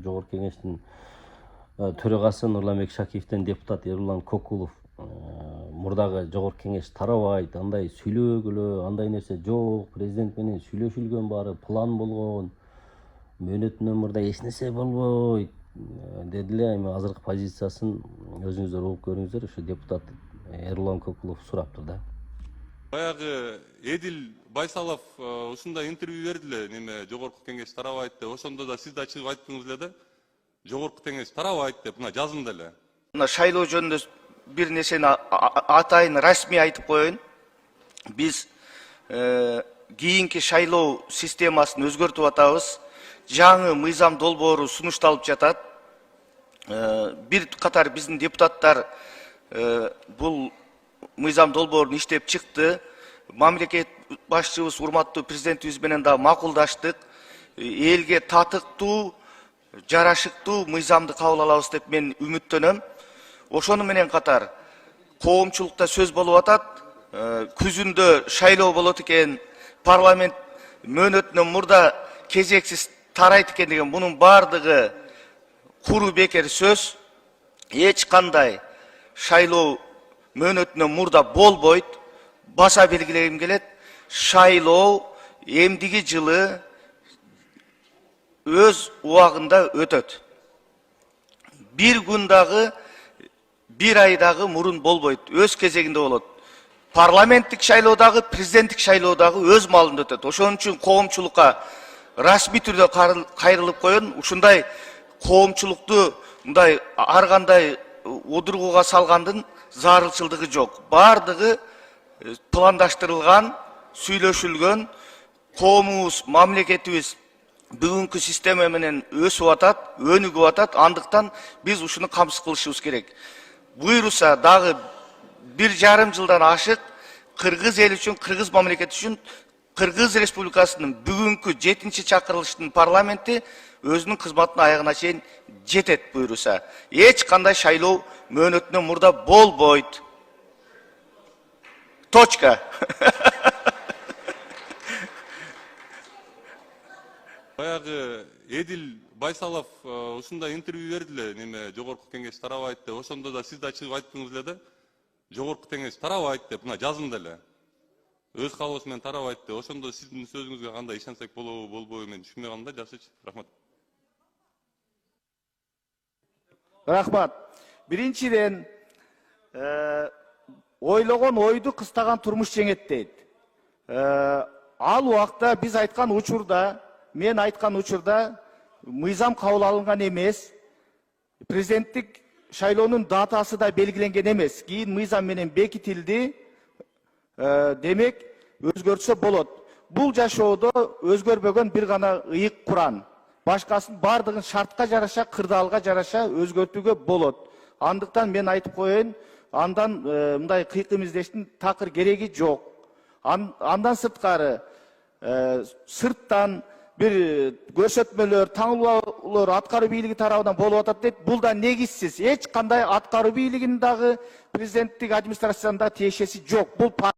Жогорку кеңештин төрагасы Нурламбек Шакиевден депутат Эрулан Кокулов мурдагы жогорку кеңеш тарабайт, андай сүйлөгүлө, андай нерсе жок, президент менен сүйлөшүлгөн баары план болгон, мөөнөтүнөн мурда эч нерсе болбойт деди эле. Эми азыркы позициясын өзүңүздөр угуп көрүңүздөр. Ошо депутат Эрулан Кокулов сураптыр да. Баягы Эдил Байсалов ушундай интервью берди эле, неме жогорку кеңеш тарабайт деп. Ошондо да сиз да чыгып айттыңыз эле да. Жогорку кеңеш тарабайт деп, мына жазымда эле. Мына шайлоо жөнүндө бир нерсени атайын расмий айтып коеюн. Биз кийинки шайлоо системасын өзгөртүп атабыз. Жаңы мыйзам долбоору сунушталып жатат. Бир катар биздин депутаттар бул мыйзам долбоорун иштеп чыкты. Мамлекет башчыбыз урматтуу президентибиз менен да макулдаштык. Элге татыктуу, жарашыктуу мыйзамды кабыл алабыз деп мен үмүттөнөм. Ошону менен катар коомчулукта сөз болуп атат. Күзүндө шайлоо болот экен, парламент мөөнөтүнөн мурда кезексиз тарайт экен деген бунун бардыгы куру бекер сөз. Эч кандай шайлоо мөөнөтүнөн мурда болбойт. Баса белгилегим келет. Шайлоо эмдиги жылы өз убагында өтөт. Бир күн дагы, бир ай дагы мурун болбойт. Өз кезегинде болот. Парламенттик шайлоо дагы, президенттик шайлоо дагы өз маалында өтөт. Ошон үчүн коомчулукка расмий түрдө кайрылып коеюн. Ушундай коомчулукту мындай ар кандай удургуга салгандын зарылчылдыгы жок. Бардыгы пландаштырылган, сүйлөшүлгөн. Коомубуз, мамлекетибиз бүгүнкү система менен өсүп атат, өнүгүп атат. Андыктан биз ушуну камсыз кылышыбыз керек. Буйруса дагы 1,5 жылдан ашык кыргыз эл үчүн, кыргыз мамлекети үчүн Кыргыз Республикасынын бүгүнкү 7-чи чакырылыштын парламенти өзүнүн кызматына аягына чейин жетет буйруса. Эч кандай шайлоо мөөнөтүнөн мурда болбойт. Точка. Баягы Эдил Байсалов ушундай интервью берди эле, неме жогорку кеңеш тарабайт деп. Ошондо да сиз да чыгып айттыңыз эле да. Жогорку кеңеш тарабайт деп, мына жазымда эле. Өз каалоосу менен тарабайт деп. Ошондо сиздин сөзүңүзгө кандай ишенсек болобу, болбойбу мен түшүнбөй калдым да. Жакшычы, рахмат. Рахмат. Биринчиден, ойлогон ойду кыстаган турмуш жеңет дейт. Ал убакта биз айткан учурда, мен айткан учурда мыйзам кабыл алынган эмес. Президенттик шайлоонун датасы да белгиленген эмес. Кийин мыйзам менен бекитилди. Демек, өзгөртсө болот. Бул жашоодо өзгөрбөгөн бир гана ыйык Куран. Башкасын бардыгын шартка жараша, кырдаалга жараша өзгөртүүгө болот. Андыктан мен айтып коеюн, андан мындай кыйкым издештин такыр кереги жок. Андан сырткары, сырттан бир көрсөтмөлөр, таңылуулар аткаруу бийлиги тарабынан болуп атат дейт. Бул да негизсиз. Эч кандай аткаруу бийлигинин дагы президенттик администрациянын да тиешеси жок. Бул